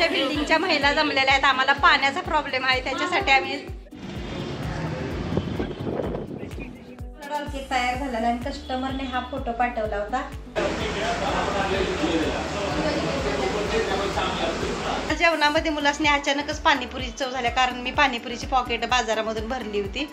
आमच्या बिल्डिंगच्या महिला जमलेल्या आहेत. आम्हाला पाण्याचा प्रॉब्लेम आहे, त्याच्यासाठी आम्ही केक तयार झालेला आणि कस्टमरने हा फोटो पाठवला होता. जेवणामध्ये मुलासने अचानकच पाणीपुरीची चव झाल्या, कारण मी पाणीपुरीची पॉकेट बाजारामधून भरली होती.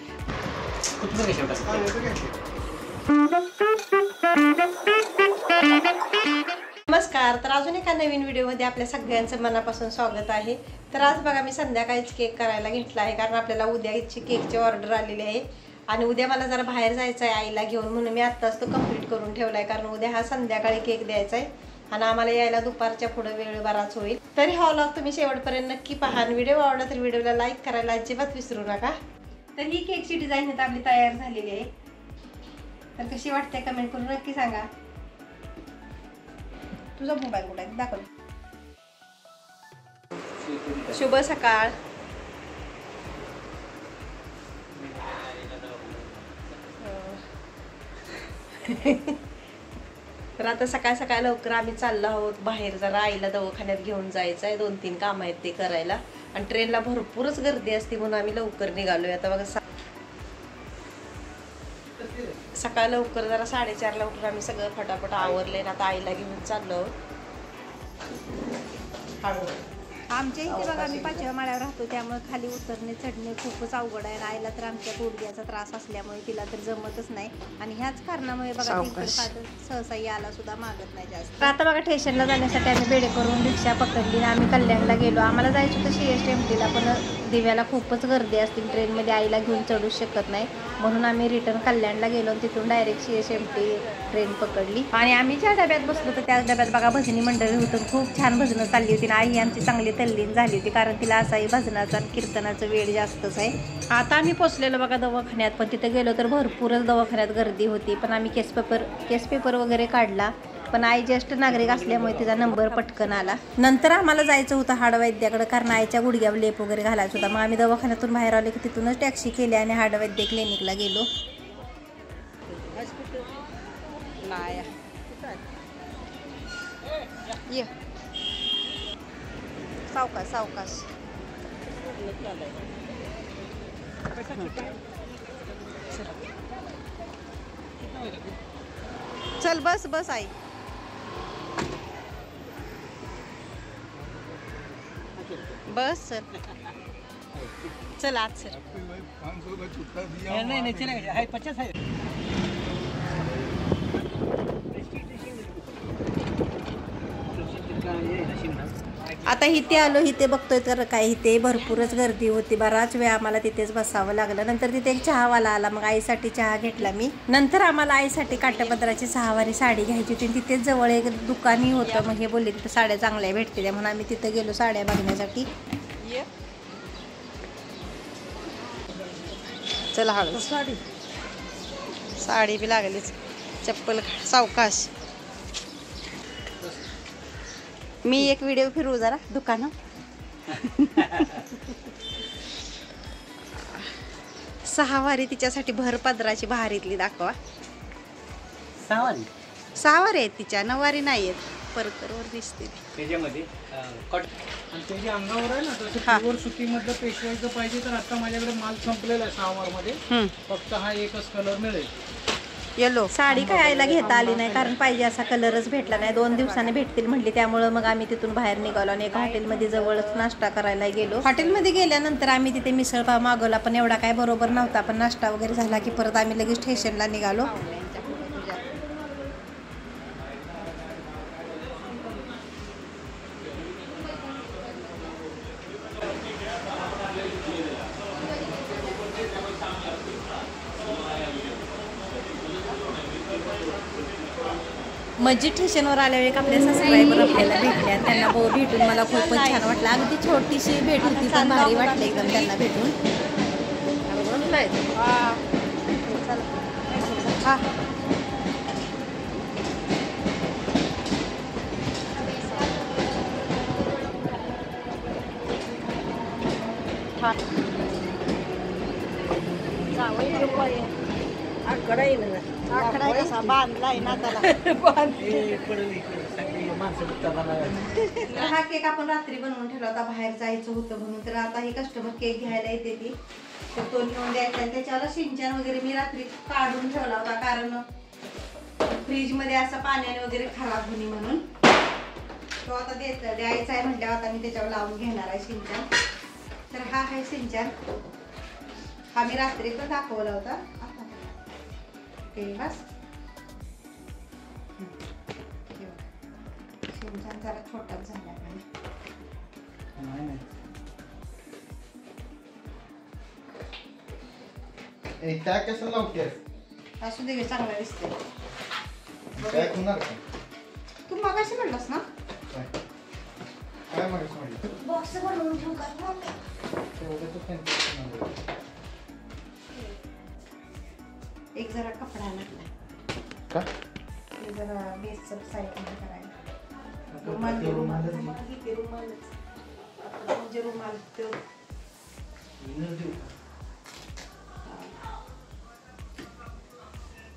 नमस्कार. तर अजून एका नवीन व्हिडिओमध्ये आपल्या सगळ्यांचं मनापासून स्वागत आहे. तर आज बघा मी संध्याकाळीच केक करायला घेतला आहे, कारण आपल्याला उद्याची केकची ऑर्डर आलेली आहे आणि उद्या मला जरा बाहेर जायचं आहे आईला घेऊन, म्हणून मी आत्ताच तो कंप्लीट करून ठेवला आहे, कारण उद्या हा संध्याकाळी केक द्यायचा आहे आणि आम्हाला यायला दुपारच्या पुढे वेळ बराच होईल. तरी हा व्लॉग तुम्ही शेवटपर्यंत नक्की पहा आणि व्हिडिओ आवडला तर व्हिडिओला लाईक करायला अजिबात विसरू नका. तर ही केकची डिझाईन आता आपली तयार झालेली आहे. तर कशी वाटते कमेंट करून नक्की सांगा. तुझा मोबाईल कुठे आहे दाखव. शुभ सकाळ. तर आता सकाळ सकाळ लवकर आम्ही चाललो आहोत बाहेर, जरा आईला दवाखान्यात घेऊन जायचं आहे. 2-3 काम आहेत ते करायला आणि ट्रेनला भरपूरच गर्दी असते, म्हणून आम्ही लवकर निघालोय. आता बघा सकाळ लवकर जरा 4:30ला उठून आम्ही सगळं फटाफट आवरले ना, आता आईला घेऊन चाललो. आमच्या इथे बघा मी 5व्या माळ्यावर राहतो, त्यामुळे खाली उतरणे चढणे खूपच अवघड आहे. आईला तर आमच्या गुडघ्याचा त्रास असल्यामुळे तिला तर जमतच नाही आणि ह्याच कारणामुळे बघा सहसा यायला सुद्धा मागत नाही जास्त. आता बघा स्टेशनला जाण्यासाठी आम्ही बेडे करून रिक्षा पकडली आणि आम्ही कल्याणला गेलो. आम्हाला जायचं होतं CSTMTला, पण दिव्याला खूपच गर्दी असते ट्रेनमध्ये, आईला घेऊन चढू शकत नाही, म्हणून आम्ही रिटर्न कल्याणला गेलो आणि तिथून डायरेक्ट CSTMT ट्रेन पकडली. आणि आम्ही ज्या डब्यात बसलो तर त्या डब्यात बघा भजनी मंडळी होतं, खूप छान भजनं चालली होती. आई आमची चांगली तल्लीन झाली होती, कारण तिला असाही भजनाचा आणि कीर्तनाचा वेळ जास्तच आहे. आता आम्ही पोचलेलो बघा दवाखान्यात, पण तिथे गेलो तर भरपूरच दवाखान्यात गर्दी होती. पण आम्ही केस पेपर वगैरे काढला, पण आई ज्येष्ठ नागरिक असल्यामुळे तिचा नंबर पटकन आला. नंतर आम्हाला जायचं होतं हाडवैद्याकडे, कारण आईच्या गुडघ्यावर लेप वगैरे घालायचं होता. मग आम्ही दवाखान्यातून बाहेर आलो की तिथूनच टॅक्सी केली आणि हाडवैद्य क्लिनिकला गेलो. सावकाश सावकाश. चल बस बस आई. बस चल चल आज सर. नहीं चलेगा है 50 है. आता इथे आलो, इथे बघतोय तर काय इथे भरपूरच गर्दी होती. बराच वेळ आम्हाला तिथेच बसावं लागलं. नंतर तिथे एक चहावाला आला, मग आईसाठी चहा घेतला मी. नंतर आम्हाला आईसाठी काठापदराची 6वारी साडी घ्यायची होती. तिथेच जवळ एक दुकानही होतं, मग हे बोलले तिथं साड्या चांगल्या भेटतील म्हणून आम्ही तिथे गेलो साड्या बघण्यासाठी. चला हळू साडी बी लागलीच. चप्पल सावकाश. मी एक व्हिडिओ फिरवू जरा दुकान. 6वारी तिच्यासाठी भर पदराची भारीतली दाखवा. 6वारी आहेत तिच्या, 9वारी नाही आहेत. परकरवर दिसते त्याच्यामध्ये आणि त्याच्या अंगावर आहे ना, तसं प्युअर सुतीमधलं पेशवायचं पाहिजे तर आता माझ्याकडे माल संपलेला आहे 6वारमध्ये. फक्त हा एकच कलर मिळेल, येलो. साडी काय आईला घेता आली नाही, कारण पाहिजे असा कलरच भेटला नाही. 2 दिवसांनी भेटतील म्हटली, त्यामुळे मग आम्ही तिथून बाहेर निघालो आणि एका हॉटेलमध्ये जवळच नाश्ता करायला गेलो. हॉटेलमध्ये गेल्यानंतर आम्ही तिथे मिसळपाव मागवला, पण एवढा काय बरोबर नव्हता. पण नाश्ता वगैरे झाला की परत आम्ही लगेच स्टेशनला निघालो. मस्जिद स्टेशनवर आल्यावर आपले सबस्क्रायबर आपल्याला भेटले आणि त्यांना भेटून मला खूपच छान वाटलं. अगदी छोटीशी भेट होती, पण भारी वाटलं एकदम त्यांना भेटून. आकडा आहे कसा बांधलाय ना त्याला. हा केक आपण रात्री बनवून ठेवला होता, बाहेर जायचं होतं म्हणून. तर आता हे कस्टमर केक घ्यायला येते ती, तर तो घेऊन द्यायचा. त्याच्यावर शिंचन वगैरे मी रात्री काढून ठेवला होता, कारण फ्रीज मध्ये असं पाण्याने वगैरे खराब होणे म्हणून. तो आता द्यायचा आहे म्हटल्यावर आता मी त्याच्यावर लावून घेणार आहे शिंचन. तर हा आहे शिंचन, हा मी रात्री पण दाखवला होता. बस शिंचन जरा छोटाच झाला त्या कसं लावते असू दे, चांगला दिसते. काय होणार तू मगाशी म्हणलास ना काय म्हणायचं बॉक्स बनवून ठेवू का? एक जरा कपडा लागला का जरा बेसचं साईड मध्ये करायला. रुमाल म्हणजे रुमाल तो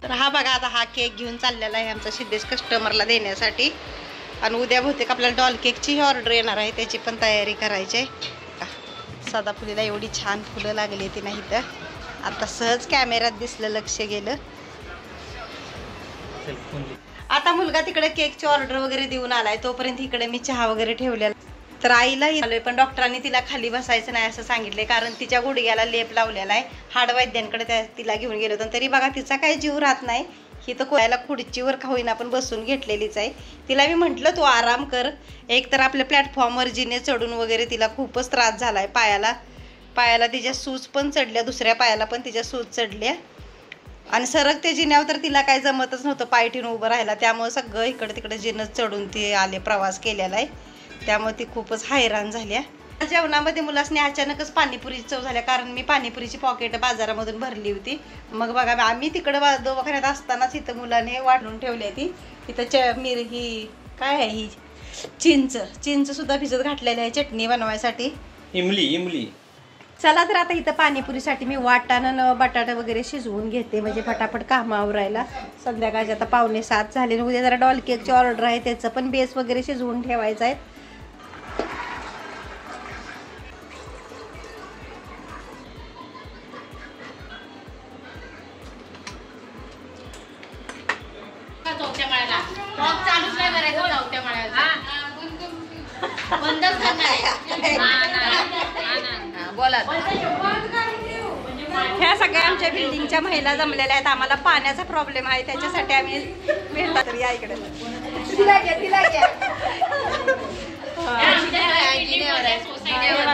तर हा बघा, आता हा केक घेऊन चाललेला आहे आमचा सिद्धेश कस्टमरला देण्यासाठी. आणि उद्या बहुतेक आपल्याला डॉल केकची ऑर्डर येणार आहे, त्याची पण तयारी करायची आहे. सदाफुलीला एवढी छान फुलं लागली ती नाही तर आता सहज कॅमेऱ्यात दिसलं, लक्ष गेलं. आता मुलगा तिकडे केकची ऑर्डर वगैरे देऊन आलाय, तोपर्यंत इकडे मी चहा वगैरे ठेवलेला. तर आईलाही आलोय, पण डॉक्टरांनी तिला खाली बसायचं नाही असं सांगितलंय, कारण तिच्या गुडघ्याला लेप लावलेला आहे. हाडवैद्यांकडे तिला घेऊन गेलो होतो, तरी बघा तिचा काही जीव राहत नाही. ही तर कोणाला खुर्चीवर का होईना आपण बसून घेतलेलीच आहे. तिला मी म्हटलं तू आराम कर. एक तर आपल्या प्लॅटफॉर्मवर जिने चढून वगैरे तिला खूपच त्रास झालाय. पायाला तिच्या सूज पण चढल्या, दुसऱ्या पायाला पण तिच्या सूज चढल्या. आणि सरक ते जिन्यावर तर तिला काही जमतच नव्हतं पाय ठेवून उभं राहायला. त्यामुळे सगळं इकडे तिकडे जिनं चढून ती आले, प्रवास केलेला आहे. त्यामुळे ती खूपच हैराण झाल्या. जेवणामध्ये मुलासने अचानकच पाणीपुरीची चव झाल्या, कारण मी पाणीपुरीची पॉकेट बाजारामधून भरली होती. मग बघा, आम्ही तिकडं दवाखान्यात असतानाच इथं मुलाने वाढून ठेवली ती. इथं ही काय आहे, ही चिंच सुद्धा भिजत घातलेली आहे चटणी बनवायसाठी. इमली. चला तर आता इथं पाणीपुरीसाठी मी वाटाणा बटाटा वगैरे शिजवून घेते, म्हणजे फटाफट कामावर राहायला. संध्याकाळचे आता 6:45 झाले. उद्या जरा डॉल केकची ऑर्डर आहे, त्याचं पण बेस वगैरे शिजवून ठेवायचं आहे. ह्या सगळ्या आमच्या बिल्डिंगच्या महिला जमलेल्या आहेत. आम्हाला पाण्याचा प्रॉब्लेम आहे, त्याच्यासाठी आम्ही भेटला. तर या इकडे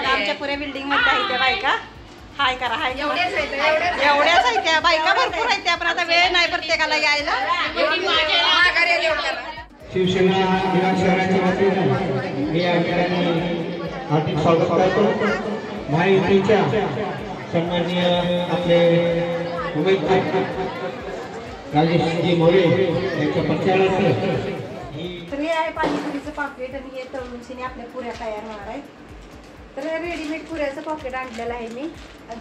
आमच्या पुऱ्या बिल्डिंग मध्ये आहे त्या बायका. हाय करा, हाय. एवढ्याच आहे त्या बायका, भरपूर आहेत त्या, पण आता वेळ नाही प्रत्येकाला यायला. शिवसेना विभाग शहराच्या वतीने मी या ठिकाणी हार्दिक स्वागत करतो. महायुतीच्या सन्माननीय आपले उमेदवार राजेशजी मोरे यांच्या प्रचारार्थ तर हे आहे पाणीपुरीचं पॉकेट, आणि हे तळूनशीने आपल्या पुऱ्या तयार होणार आहे. तर रेडीमेड पुऱ्याचं पॉकेट आणलेलं आहे मी,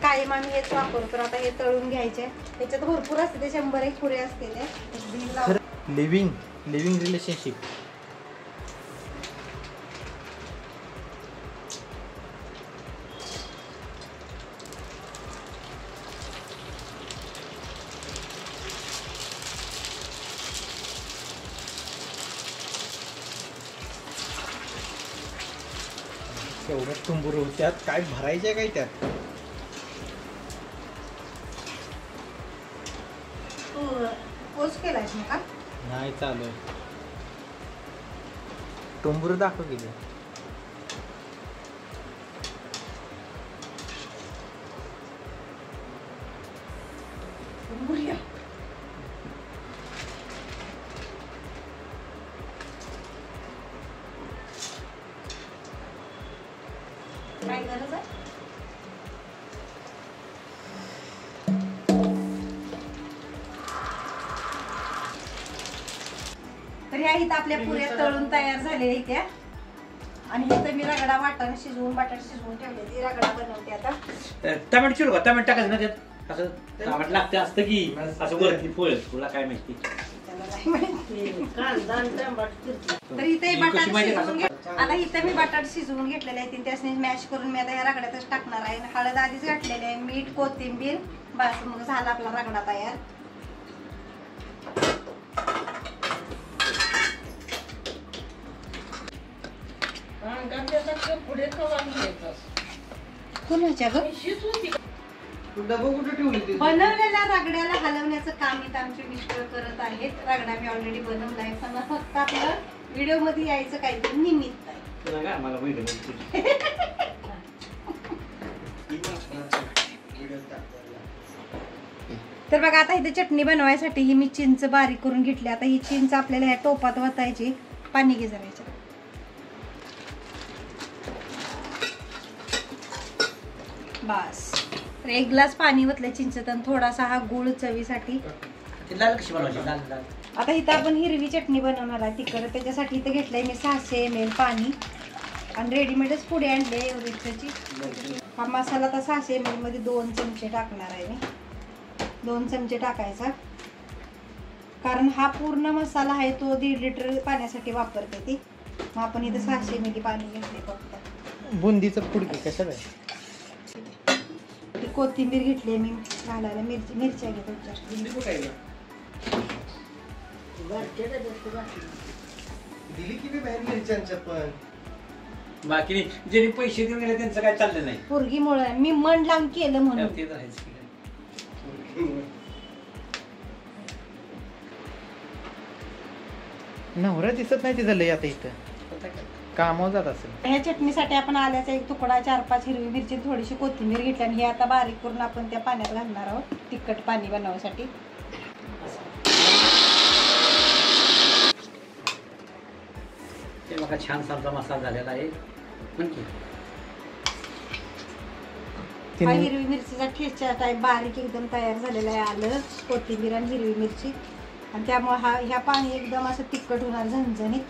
कायम आम्ही हेच वापरतो. आता हे तळून घ्यायचे, त्याच्यात भरपूर असते, ते 100 पुरे असते. ते लिव्हिंग रिलेशनशिप. एवढं तुंबूर त्यात काय भरायचे काय त्यात? तू पोस्ट केलायस ना का? नाही चालू आहे. टोंबूर दाखव गेले. काय गरज आहे? तर ह्या इथं आपल्या पुऱ्या तळून तयार झालेल्या इथे. आणि इथं मी रगडा वाटाणा शिजवून बटाटा शिजवून ठेवले, ती रगडा बनवते आता. टमाटर चिरू का? टमाटर टाकायचं ना त्यात? असं तांबट लागतं असतं की असं वरती फळ तुला काय माहिती. तर इथे बटाट शिजवून आता इथे मी बटाट शिजवून घेतलेले आहे त्यासने मॅश करून मी आता या रगड्यातच टाकणार आहे. हळद आधीच घातलेली आहे, मीठ, कोथिंबीर, बस मग झाला आपला रगडा तयार. कुणाच्या ग डबं कुठे ठेवली ती? बनवलेल्या रगड्याला हलवण्याचं काम इथं आमचे मिस्टर करत आहेत. रगडा मी ऑलरेडी बनवला आहे, पण फक्त आपलं व्हिडिओ मध्ये यायचं काहीतरी निमित्त आहे. मला माहिती. तर बघा आता इथे चटणी बनवायसाठी ही मी चिंच बारीक करून घेतली. आता ही चिंच आपल्याला ह्या टोपात वतायची. पाणी गिजरायचं. बस तर 1 ग्लास पाणी वतलं चिंचेत आणि थोडासा हा गुळ चवीसाठी. लाल कशी बनवायची? लाल लाल. आता इथं आपण हिरवी चटणी बनवणार आहे तिखट. त्याच्यासाठी इथं घेतलंय मी 600 ml पाणी आणि रेडीमेडच पुढे आणले एवढ्याची. हा मसाला आता 600 ml मध्ये 2 चमचे टाकणार आहे मी. 2 चमचे टाकायचा, कारण हा पूर्ण मसाला आहे तो 1.5 लिटर पाण्यासाठी वापरते ती. मग आपण इथं 600 ml पाणी घेतले फक्त. बुंदीचं पुडकी कसं आहे? कोथिंबीर घेतली मी घालायला. मिरच्या घेतो जास्त. दिली की मी बाहेर मिरच्यांच्या पण. बाकी नाही, ज्यांनी पैसे देऊन गेले त्यांचं काय चाललं नाही. पोरगीमुळे मी मन लावून केलं म्हणून. ते तर आहेच की. नवरा दिसत नाही तिथं लय आता इथं कामावर जात असेल. ह्या चटणीसाठी आपण आल्याचा 1 तुकडा, 4-5 हिरवी मिरची, थोडीशी कोथिंबीर घेतली आणि हे आता बारीक करून आपण त्या पाण्यात घालणार आहोत तिखट पाणी बनवण्यासाठी. ते बघा छान सारखा मसाला झालेला आहे. हा हिरवी मिरचीचा ठेचा टाईप बारीक एकदम तयार झालेला आहे. आलं, कोथिंबीर आणि हिरवी मिरची. आणि त्यामुळे ह्या पाणी एकदम असं तिखट होणार, झणझणीत.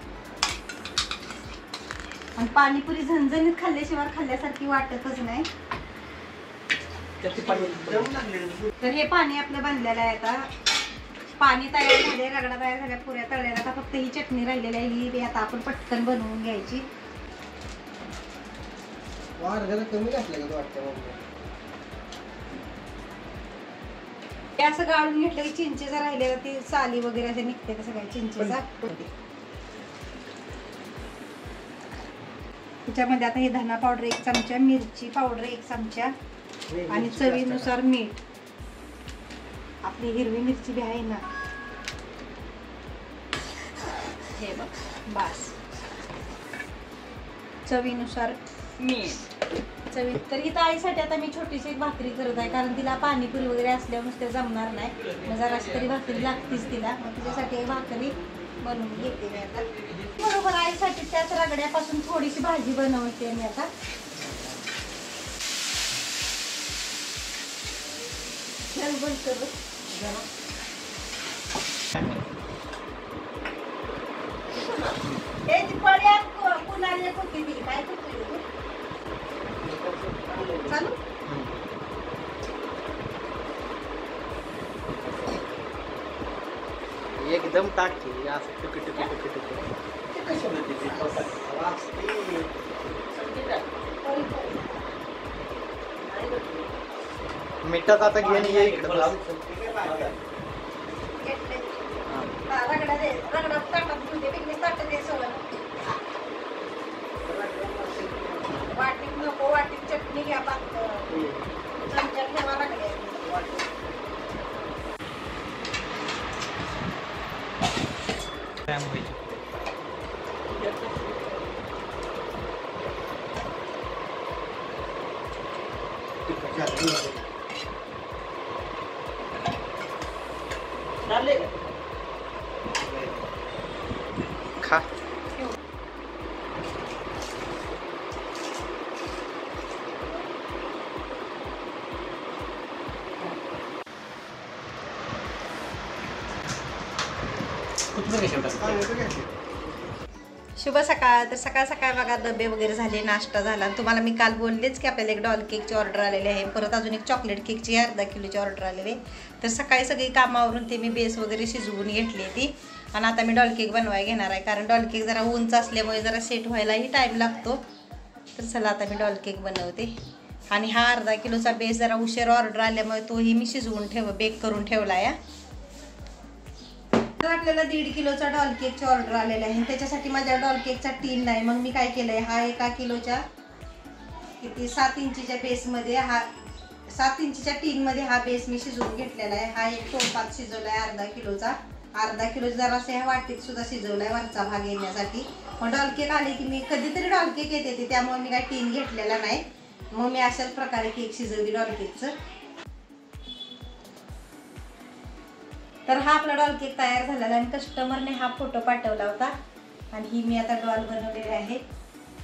आणि पाणीपुरी झणझणीत खाल्ल्याशिवाय खाल्ल्यासारखी वाटतच नाही. तर हे पाणी आपलं बनलेलं आहे. आता पाणी तयार झाले, रगडा तयार झाल्या, पुऱ्या तळलेल्या. आता फक्त ही चटणी राहिलेली आहे, ही आता आपण पटकन बनवून घ्यायची. कमी घातलं का वाटतं? हे असं गाळून घेतलं की चिंचेचा राहिलेला ती साली वगैरे असे निघते का सगळ्या चिंचेचा. त्याच्यामध्ये आता हे धना पावडर 1 चमचा, मिरची पावडर 1 चमचा आणि चवीनुसार मीठ. आपली हिरवी मिरची बी आहे ना, हे बघ. बस चवीनुसार मीठ. चवी तर इथं आईसाठी आता मी छोटीशी एक भाकरी करत आहे, कारण तिला पाणीपुरी वगैरे असल्यावर नुसते जमणार नाही. मग जराशी तरी भाकरी लागतीच तिला. मग तिच्यासाठी एक भाकरी बनवून घेते मी आता. बरोबर आईसाठी त्याच रगड्यापासून थोडीशी भाजी बनवते मी आता. काय चालू एकदम टाक की असं टुक टुक टुक टुक. मिठात आता घेऊन ये इकडं. रगडा ताटात घेऊन दे. ताटात दे सगळं. वाटीत नको, वाटीत चटणी घ्या. चमचा ठेवा लागले. खा. शुभ सकाळ. तर सकाळ सकाळ बघा डबे वगैरे झाले, नाश्ता झाला. तुम्हाला मी काल बोललेच की आपल्याला एक डॉल केकची ऑर्डर आलेली आहे, परत अजून एक चॉकलेट केकची अर्धा किलोची ऑर्डर आलेली आहे. तर सकाळी सगळी कामावरून ते मी बेस वगैरे शिजवून घेतली ती आणि आता मी डॉल केक बनवायला घेणार आहे, कारण डॉल केक जरा उंच असल्यामुळे जरा सेट व्हायलाही टाईम लागतो. तर चला आता मी डॉल केक बनवते. आणि हा अर्धा किलोचा बेस जरा उशीर ऑर्डर आल्यामुळे तोही मी शिजवून बेक करून ठेवला आहे. तर आपल्याला 1.5 किलोचा डॉल केकची ऑर्डर आलेला आहे. त्याच्यासाठी माझ्या डॉल केकचा टीन नाही, मग मी काय केलंय, हा 1 किलोच्या किती 7 इंचीच्या बेसमध्ये 7 इंचीच्या टीनमध्ये हा बेस मी शिजवून घेतलेला आहे. हा एक टोपात शिजवला आहे अर्धा किलो जरा असं ह्या वाटीत सुद्धा शिजवला आहे वरचा भाग येण्यासाठी. मग डॉल केक आले की मी कधीतरी डॉल केक येते त्यामुळे मी काय टीन घेतलेला नाही, मग मी अशाच प्रकारे केक शिजवली डॉल केकचं. तर हा आपला डॉल केक तयार झालेला आहे. कस्टमरने हा फोटो पाठवला होता आणि ही मी आता डॉल बनवलेली आहे.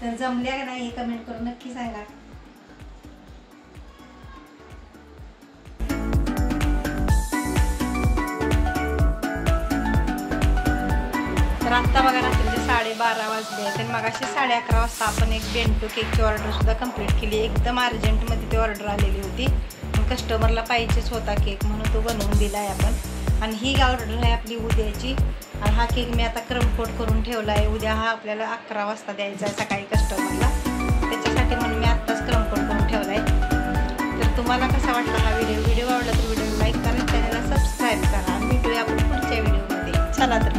तर जमल्या का नाही हे कमेंट करून नक्की सांगा. तर आत्ता बघा रात्रीचे 12:30 वाजले आहेत आणि मगाशी 11:30 वाजता आपण एक बेंटो केकची ऑर्डर सुद्धा कंप्लीट केली. एकदम अर्जंटमध्ये ती ऑर्डर आलेली होती, कस्टमरला पाहिजेच होता केक म्हणून तो बनवून दिला आहे आपण. आणि ही ऑर्डर आहे आपली उद्याची. आणि हा केक मी आता क्रमकोट करून ठेवला आहे. उद्या हा आपल्याला 11 वाजता द्यायचा आहे सकाळी कस्टमरला, त्याच्यासाठी म्हणून मी आत्ताच क्रमकोट करून ठेवला आहे. तर तुम्हाला कसा वाटला हा व्हिडिओ आवडला तर व्हिडिओ लाईक करा, चॅनलला सबस्क्राईब करा. भेटूया आपण पुढच्या व्हिडिओमध्ये. चला तर